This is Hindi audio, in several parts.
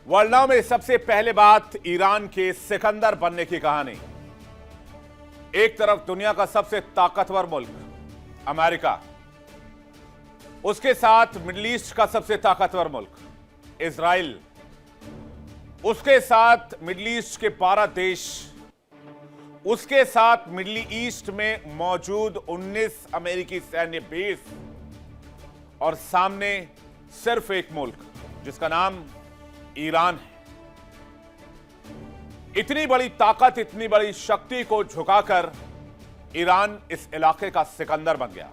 वर्ल्ड नाउ में सबसे पहले बात ईरान के सिकंदर बनने की कहानी। एक तरफ दुनिया का सबसे ताकतवर मुल्क अमेरिका, उसके साथ मिडिल ईस्ट का सबसे ताकतवर मुल्क इजराइल, उसके साथ मिडिल ईस्ट के 12 देश, उसके साथ मिडिल ईस्ट में मौजूद 19 अमेरिकी सैन्य बेस और सामने सिर्फ एक मुल्क जिसका नाम ईरान है। इतनी बड़ी ताकत, इतनी बड़ी शक्ति को झुकाकर ईरान इस इलाके का सिकंदर बन गया,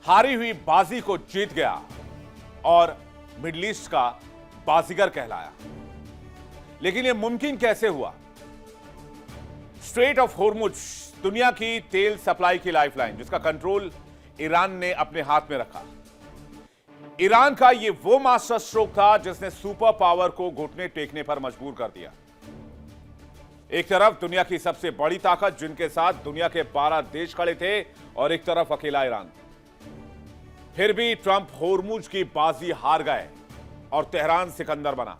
हारी हुई बाजी को जीत गया और मिडिल ईस्ट का बाजीगर कहलाया। लेकिन यह मुमकिन कैसे हुआ? स्ट्रेट ऑफ होर्मुज, दुनिया की तेल सप्लाई की लाइफलाइन, जिसका कंट्रोल ईरान ने अपने हाथ में रखा। ईरान का यह वो मास्टर स्ट्रोक था जिसने सुपर पावर को घुटने टेकने पर मजबूर कर दिया। एक तरफ दुनिया की सबसे बड़ी ताकत जिनके साथ दुनिया के 12 देश खड़े थे और एक तरफ अकेला ईरान। फिर भी ट्रंप होर्मुज की बाजी हार गए और तेहरान सिकंदर बना।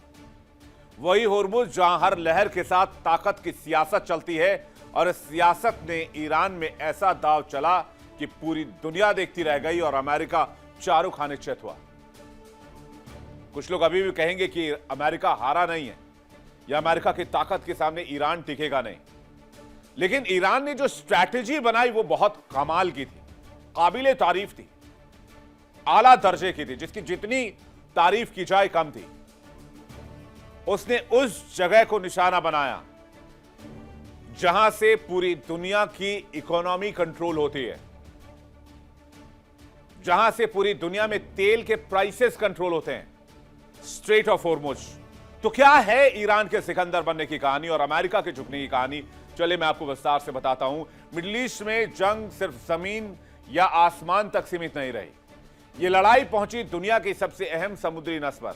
वही होर्मुज जहां हर लहर के साथ ताकत की सियासत चलती है और इस सियासत ने ईरान में ऐसा दांव चला कि पूरी दुनिया देखती रह गई और अमेरिका चारों खाने चित हुआ। कुछ लोग अभी भी कहेंगे कि अमेरिका हारा नहीं है या अमेरिका की ताकत के सामने ईरान टिकेगा नहीं, लेकिन ईरान ने जो स्ट्रैटेजी बनाई वो बहुत कमाल की थी, काबिले तारीफ थी, आला दर्जे की थी, जिसकी जितनी तारीफ की जाए कम थी। उसने उस जगह को निशाना बनाया जहां से पूरी दुनिया की इकोनॉमी कंट्रोल होती है, जहां से पूरी दुनिया में तेल के प्राइसेस कंट्रोल होते हैं, स्ट्रेट ऑफ होर्मुज। तो क्या है ईरान के सिकंदर बनने की कहानी और अमेरिका के झुकने की कहानी? चलिए मैं आपको विस्तार से बताता हूं। मिडिल ईस्ट में जंग सिर्फ जमीन या आसमान तक सीमित नहीं रही, यह लड़ाई पहुंची दुनिया की सबसे अहम समुद्री नस पर,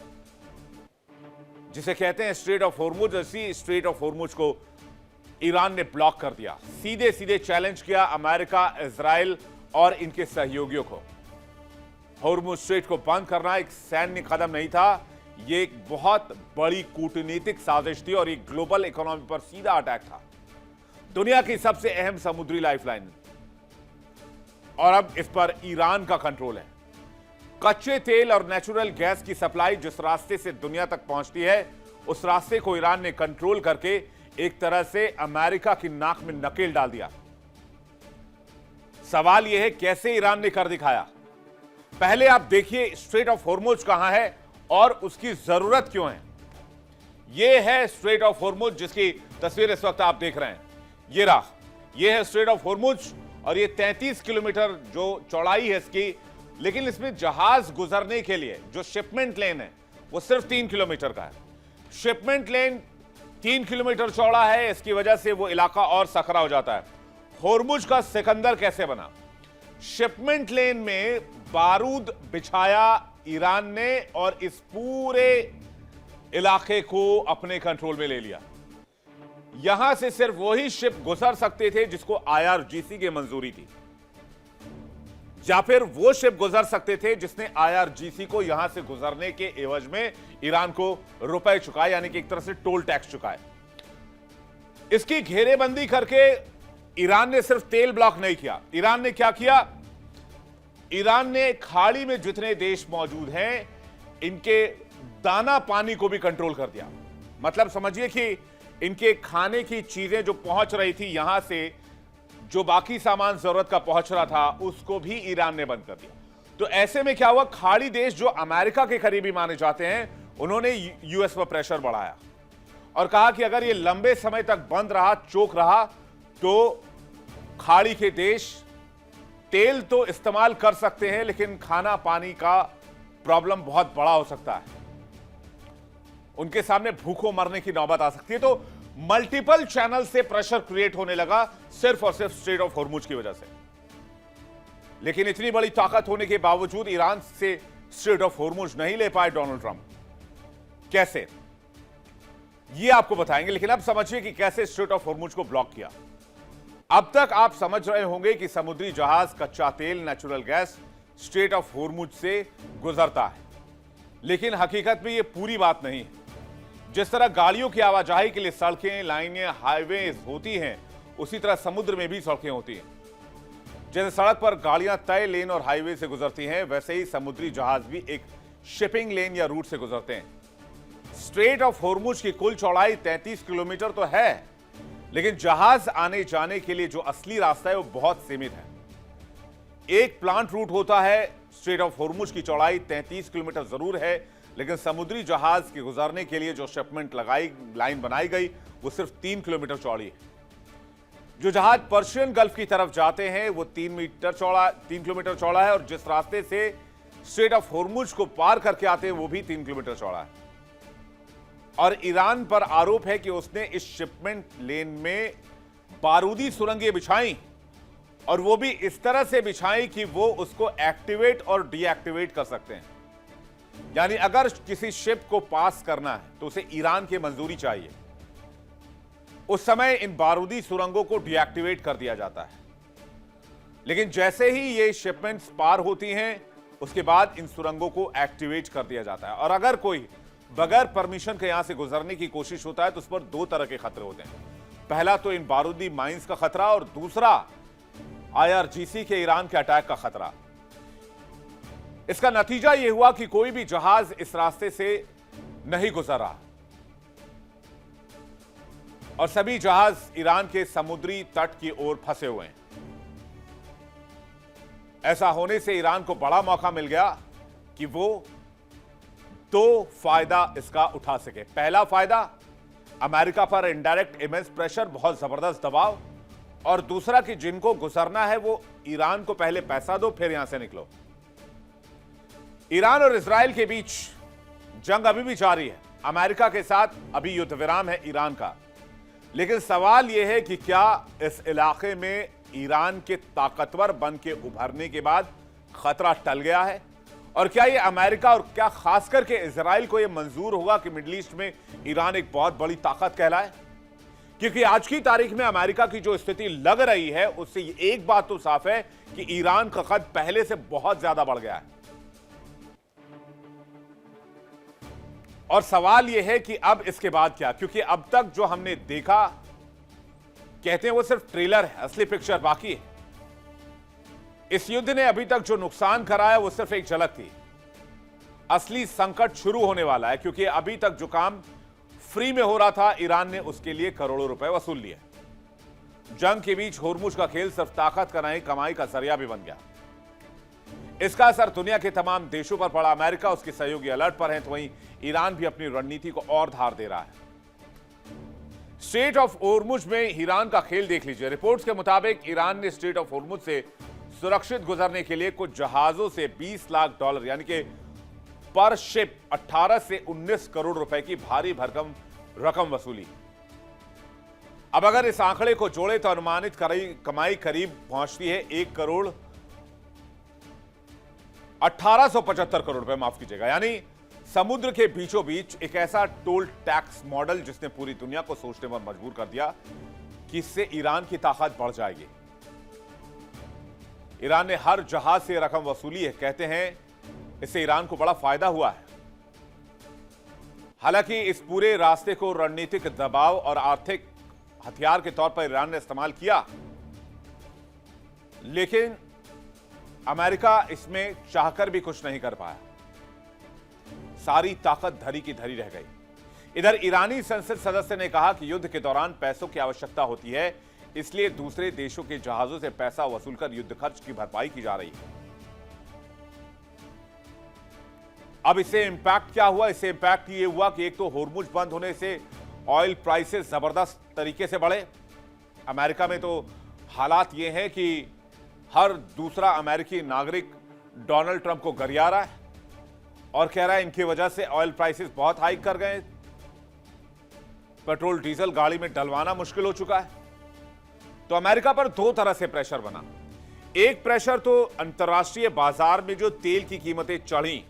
जिसे कहते हैं स्ट्रेट ऑफ होर्मुज। इसी स्ट्रेट ऑफ होर्मुज को ईरान ने ब्लॉक कर दिया, सीधे सीधे चैलेंज किया अमेरिका, इजराइल और इनके सहयोगियों को। होर्मुज स्ट्रेट को बंद करना एक सैन्य कदम नहीं था, यह एक बहुत बड़ी कूटनीतिक साजिश थी और एक ग्लोबल इकोनॉमी पर सीधा अटैक था, दुनिया की सबसे अहम समुद्री लाइफलाइन। और अब इस पर ईरान का कंट्रोल है। कच्चे तेल और नेचुरल गैस की सप्लाई जिस रास्ते से दुनिया तक पहुंचती है, उस रास्ते को ईरान ने कंट्रोल करके एक तरह से अमेरिका की नाक में नकेल डाल दिया। सवाल यह है कैसे ईरान ने कर दिखाया। पहले आप देखिए स्ट्रेट ऑफ होर्मुज कहां है और उसकी जरूरत क्यों है। यह है स्ट्रेट ऑफ होर्मुज जिसकी तस्वीर इस वक्त आप देख रहे हैं। यह रहा, यह है स्ट्रेट ऑफ होर्मुज और यह 33 किलोमीटर जो चौड़ाई है इसकी, लेकिन इसमें जहाज गुजरने के लिए जो शिपमेंट लेन है वो सिर्फ 3 किलोमीटर का है। शिपमेंट लेन 3 किलोमीटर चौड़ा है, इसकी वजह से वो इलाका और सकरा हो जाता है। होर्मुज का सिकंदर कैसे बना? शिपमेंट लेन में बारूद बिछाया ईरान ने और इस पूरे इलाके को अपने कंट्रोल में ले लिया। यहां से सिर्फ वही शिप गुजर सकते थे जिसको आईआरजीसी की मंजूरी थी, या फिर वो शिप गुजर सकते थे जिसने आईआरजीसी को यहां से गुजरने के एवज में ईरान को रुपए चुकाए, यानी कि एक तरह से टोल टैक्स चुकाए। इसकी घेरेबंदी करके ईरान ने सिर्फ तेल ब्लॉक नहीं किया, ईरान ने क्या किया? ईरान ने खाड़ी में जितने देश मौजूद हैं इनके दाना पानी को भी कंट्रोल कर दिया। मतलब समझिए कि इनके खाने की चीजें जो पहुंच रही थी यहां से, जो बाकी सामान जरूरत का पहुंच रहा था, उसको भी ईरान ने बंद कर दिया। तो ऐसे में क्या हुआ? खाड़ी देश जो अमेरिका के करीबी माने जाते हैं, उन्होंने यूएस पर प्रेशर बढ़ाया और कहा कि अगर ये लंबे समय तक बंद रहा, चोक रहा, तो खाड़ी के देश तेल तो इस्तेमाल कर सकते हैं लेकिन खाना पानी का प्रॉब्लम बहुत बड़ा हो सकता है, उनके सामने भूखों मरने की नौबत आ सकती है। तो मल्टीपल चैनल से प्रेशर क्रिएट होने लगा सिर्फ और सिर्फ स्ट्रेट ऑफ होर्मुज की वजह से। लेकिन इतनी बड़ी ताकत होने के बावजूद ईरान से स्ट्रेट ऑफ होर्मुज नहीं ले पाए डोनाल्ड ट्रंप। कैसे, ये आपको बताएंगे, लेकिन अब समझिए कि कैसे स्ट्रेट ऑफ होर्मुज को ब्लॉक किया। अब तक आप समझ रहे होंगे कि समुद्री जहाज, कच्चा तेल, natural gas straight of Hormuz से गुजरता है। लेकिन हकीकत में यह पूरी बात नहीं है। जिस तरह गाड़ियों की आवाजाही के लिए सड़कें, लाइनें, हाईवे होती हैं, उसी तरह समुद्र में भी सड़कें होती हैं। जैसे सड़क पर गाड़ियां तय लेन और हाईवे से गुजरती हैं, वैसे ही समुद्री जहाज भी एक शिपिंग लेन या रूट से गुजरते हैं। स्ट्रेट ऑफ होर्मुज की कुल चौड़ाई 33 किलोमीटर तो है, लेकिन जहाज आने जाने के लिए जो असली रास्ता है वो बहुत सीमित है। एक प्लांट रूट होता है। स्ट्रेट ऑफ होर्मुज की चौड़ाई 33 किलोमीटर जरूर है, लेकिन समुद्री जहाज के गुजरने के लिए जो शिपमेंट लाइन बनाई गई वो सिर्फ 3 किलोमीटर चौड़ी है। जो जहाज पर्शियन गल्फ की तरफ जाते हैं वो 3 किलोमीटर चौड़ा है, और जिस रास्ते से स्ट्रेट ऑफ होर्मुज को पार करके आते हैं वो भी 3 किलोमीटर चौड़ा है। और ईरान पर आरोप है कि उसने इस शिपमेंट लेन में बारूदी सुरंगें बिछाई, और वो भी इस तरह से बिछाई कि वो उसको एक्टिवेट और डीएक्टिवेट कर सकते हैं। यानी अगर किसी शिप को पास करना है तो उसे ईरान की मंजूरी चाहिए। उस समय इन बारूदी सुरंगों को डीएक्टिवेट कर दिया जाता है, लेकिन जैसे ही ये शिपमेंट्स पार होती हैं उसके बाद इन सुरंगों को एक्टिवेट कर दिया जाता है। और अगर कोई बगैर परमिशन के यहां से गुजरने की कोशिश होता है तो उस पर 2 तरह के खतरे होते हैं। पहला तो इन बारूदी माइंस का खतरा, और दूसरा IRGC के ईरान के अटैक का खतरा। इसका नतीजा यह हुआ कि कोई भी जहाज इस रास्ते से नहीं गुजर रहा, और सभी जहाज ईरान के समुद्री तट की ओर फंसे हुए हैं। ऐसा होने से ईरान को बड़ा मौका मिल गया कि वो 2 फायदा इसका उठा सके। पहला फायदा, अमेरिका पर इनडायरेक्ट इमेंस प्रेशर, बहुत जबरदस्त दबाव, और दूसरा कि जिनको गुजरना है वो ईरान को पहले पैसा दो, फिर यहां से निकलो। ईरान और इजराइल के बीच जंग अभी भी जारी है। अमेरिका के साथ अभी युद्ध विराम है ईरान का, लेकिन सवाल यह है कि क्या इस इलाके में ईरान के ताकतवर बन के उभरने के बाद खतरा टल गया है, और क्या ये अमेरिका और क्या खास करके इजराइल को यह मंजूर होगा कि मिडिल ईस्ट में ईरान एक बहुत बड़ी ताकत कहलाए? क्योंकि आज की तारीख में अमेरिका की जो स्थिति लग रही है उससे एक बात तो साफ है कि ईरान का कद पहले से बहुत ज्यादा बढ़ गया है। और सवाल यह है कि अब इसके बाद क्या, क्योंकि अब तक जो हमने देखा, कहते हैं वो सिर्फ ट्रेलर है, असली पिक्चर बाकी है। इस युद्ध ने अभी तक जो नुकसान कराया वो सिर्फ एक झलक थी। असली संकट शुरू होने वाला है, क्योंकि अभी तक जो काम फ्री में हो रहा था ईरान ने उसके लिए करोड़ों रुपए वसूल लिए। जंग के बीच होर्मुज का खेल सिर्फ ताकत का नहीं, कमाई का जरिया भी बन गया। इसका असर दुनिया के तमाम देशों पर पड़ा। अमेरिका उसके सहयोगी अलर्ट पर हैं, तो वहीं ईरान भी अपनी रणनीति को और धार दे रहा है। स्ट्रेट ऑफ होर्मुज में ईरान का खेल देख लीजिए। रिपोर्ट्स के मुताबिक ईरान ने स्ट्रेट ऑफ होर्मुज से सुरक्षित गुजरने के लिए कुछ जहाजों से $20 लाख यानी कि पर शिप 18 से 19 करोड़ रुपए की भारी भरकम रकम वसूली। अब अगर इस आंकड़े को जोड़े तो अनुमानित कमाई करीब पहुंचती है 1 करोड़ 1875 करोड़ रुपए, माफ कीजिएगा। यानी समुद्र के बीचों बीच एक ऐसा टोल टैक्स मॉडल जिसने पूरी दुनिया को सोचने पर मजबूर कर दिया कि इससे ईरान की ताकत बढ़ जाएगी। ईरान ने हर जहाज से रकम वसूली है। कहते हैं इससे ईरान को बड़ा फायदा हुआ है। हालांकि इस पूरे रास्ते को रणनीतिक दबाव और आर्थिक हथियार के तौर पर ईरान ने इस्तेमाल किया, लेकिन अमेरिका इसमें चाहकर भी कुछ नहीं कर पाया। सारी ताकत धरी की धरी रह गई। इधर ईरानी संसद सदस्य ने कहा कि युद्ध के दौरान पैसों की आवश्यकता होती है, इसलिए दूसरे देशों के जहाजों से पैसा वसूलकर युद्ध खर्च की भरपाई की जा रही है। अब इससे इंपैक्ट क्या हुआ? इससे इंपैक्ट ये हुआ कि एक तो होर्मुज बंद होने से ऑयल प्राइसेस जबरदस्त तरीके से बढ़े। अमेरिका में तो हालात ये हैं कि हर दूसरा अमेरिकी नागरिक डोनाल्ड ट्रंप को गरिया रहा है और कह रहा है इनकी वजह से ऑयल प्राइसेस बहुत हाइक कर गए, पेट्रोल डीजल गाड़ी में डलवाना मुश्किल हो चुका है। तो अमेरिका पर 2 तरह से प्रेशर बना। एक प्रेशर तो अंतर्राष्ट्रीय बाजार में जो तेल की कीमतें चढ़ी,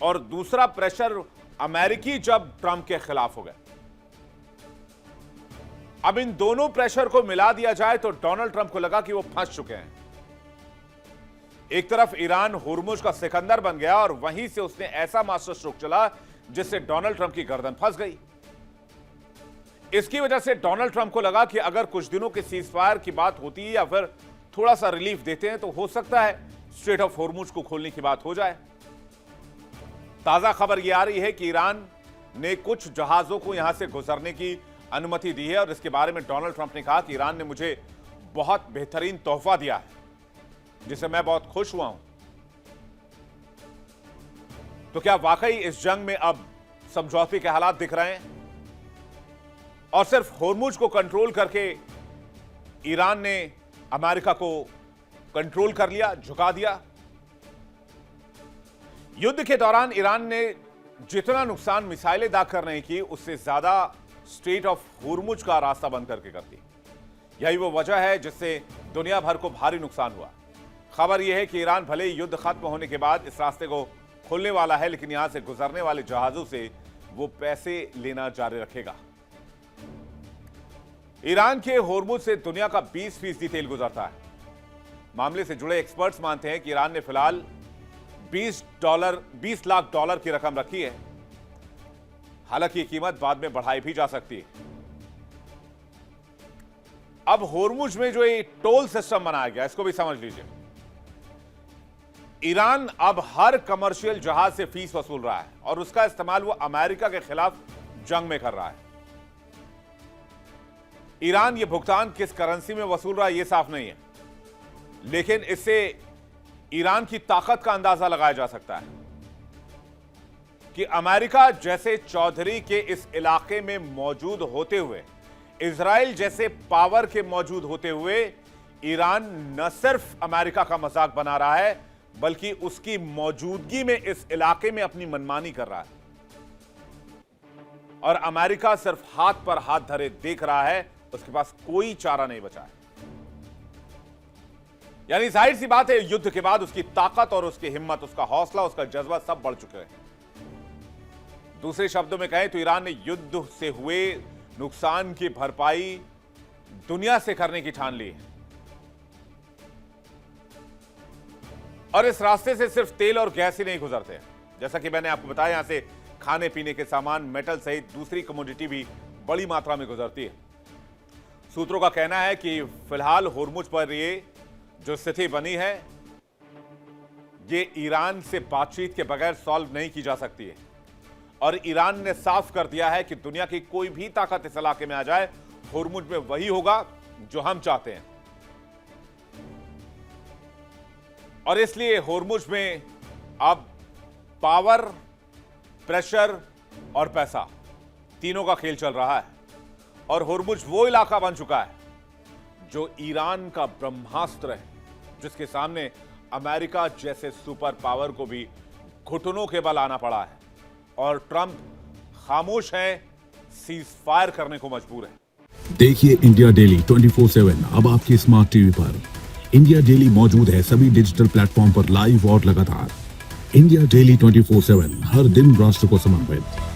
और दूसरा प्रेशर अमेरिकी जब ट्रंप के खिलाफ हो गए। अब इन दोनों प्रेशर को मिला दिया जाए तो डोनाल्ड ट्रंप को लगा कि वो फंस चुके हैं। एक तरफ ईरान हुर्मुज का सिकंदर बन गया और वहीं से उसने ऐसा मास्टर स्ट्रोक चला जिससे डोनाल्ड ट्रंप की गर्दन फंस गई। इसकी वजह से डोनाल्ड ट्रंप को लगा कि अगर कुछ दिनों के सीजफायर की बात होती है या फिर थोड़ा सा रिलीफ देते हैं तो हो सकता है स्ट्रेट ऑफ होर्मुज को खोलने की बात हो जाए। ताजा खबर यह आ रही है कि ईरान ने कुछ जहाजों को यहां से गुजरने की अनुमति दी है और इसके बारे में डोनाल्ड ट्रंप ने कहा कि ईरान ने मुझे बहुत बेहतरीन तोहफा दिया है जिससे मैं बहुत खुश हुआ हूं। तो क्या वाकई इस जंग में अब समझौते के हालात दिख रहे हैं और सिर्फ होर्मुज को कंट्रोल करके ईरान ने अमेरिका को कंट्रोल कर लिया, झुका दिया? युद्ध के दौरान ईरान ने जितना नुकसान मिसाइलें दाग करने की उससे ज्यादा स्ट्रेट ऑफ होर्मुज का रास्ता बंद करके कर दी। यही वो वजह है जिससे दुनिया भर को भारी नुकसान हुआ। खबर यह है कि ईरान भले ही युद्ध खत्म होने के बाद इस रास्ते को खोलने वाला है, लेकिन यहां से गुजरने वाले जहाजों से वो पैसे लेना जारी रखेगा। ईरान के होर्मुज से दुनिया का 20% तेल गुजरता है। मामले से जुड़े एक्सपर्ट्स मानते हैं कि ईरान ने फिलहाल 20 लाख डॉलर की रकम रखी है। हालांकि ये कीमत बाद में बढ़ाई भी जा सकती है। अब होर्मुज में जो ये टोल सिस्टम बनाया गया, इसको भी समझ लीजिए। ईरान अब हर कमर्शियल जहाज से फीस वसूल रहा है और उसका इस्तेमाल वो अमेरिका के खिलाफ जंग में कर रहा है। ईरान ये भुगतान किस करेंसी में वसूल रहा है ये साफ नहीं है, लेकिन इससे ईरान की ताकत का अंदाजा लगाया जा सकता है कि अमेरिका जैसे चौधरी के इस इलाके में मौजूद होते हुए, इजराइल जैसे पावर के मौजूद होते हुए, ईरान न सिर्फ अमेरिका का मजाक बना रहा है बल्कि उसकी मौजूदगी में इस इलाके में अपनी मनमानी कर रहा है और अमेरिका सिर्फ हाथ पर हाथ धरे देख रहा है, उसके पास कोई चारा नहीं बचा है। यानी जाहिर सी बात है, युद्ध के बाद उसकी ताकत और उसकी हिम्मत, उसका हौसला, उसका जज्बा सब बढ़ चुके हैं। दूसरे शब्दों में कहें तो ईरान ने युद्ध से हुए नुकसान की भरपाई दुनिया से करने की ठान ली है और इस रास्ते से सिर्फ तेल और गैस ही नहीं गुजरते। जैसा कि मैंने आपको बताया, यहां से खाने पीने के सामान, मेटल सहित दूसरी कमोडिटी भी बड़ी मात्रा में गुजरती है। सूत्रों का कहना है कि फिलहाल होर्मुज पर ये जो स्थिति बनी है, ये ईरान से बातचीत के बगैर सॉल्व नहीं की जा सकती है और ईरान ने साफ कर दिया है कि दुनिया की कोई भी ताकत इस इलाके में आ जाए, होर्मुज में वही होगा जो हम चाहते हैं। और इसलिए होर्मुज में अब पावर, प्रेशर और पैसा तीनों का खेल चल रहा है और होर्मुज वो इलाका बन चुका है जो ईरान का ब्रह्मास्त्र है, जिसके सामने अमेरिका जैसे सुपर पावर को भी घुटनों के बल आना पड़ा है और ट्रंप खामोश है, सीज फायर करने को मजबूर है। देखिए इंडिया डेली 24/7 अब आपके स्मार्ट टीवी पर। इंडिया डेली मौजूद है सभी डिजिटल प्लेटफॉर्म पर लाइव और लगातार। इंडिया डेली 24/7 हर दिन राष्ट्र को समर्पित।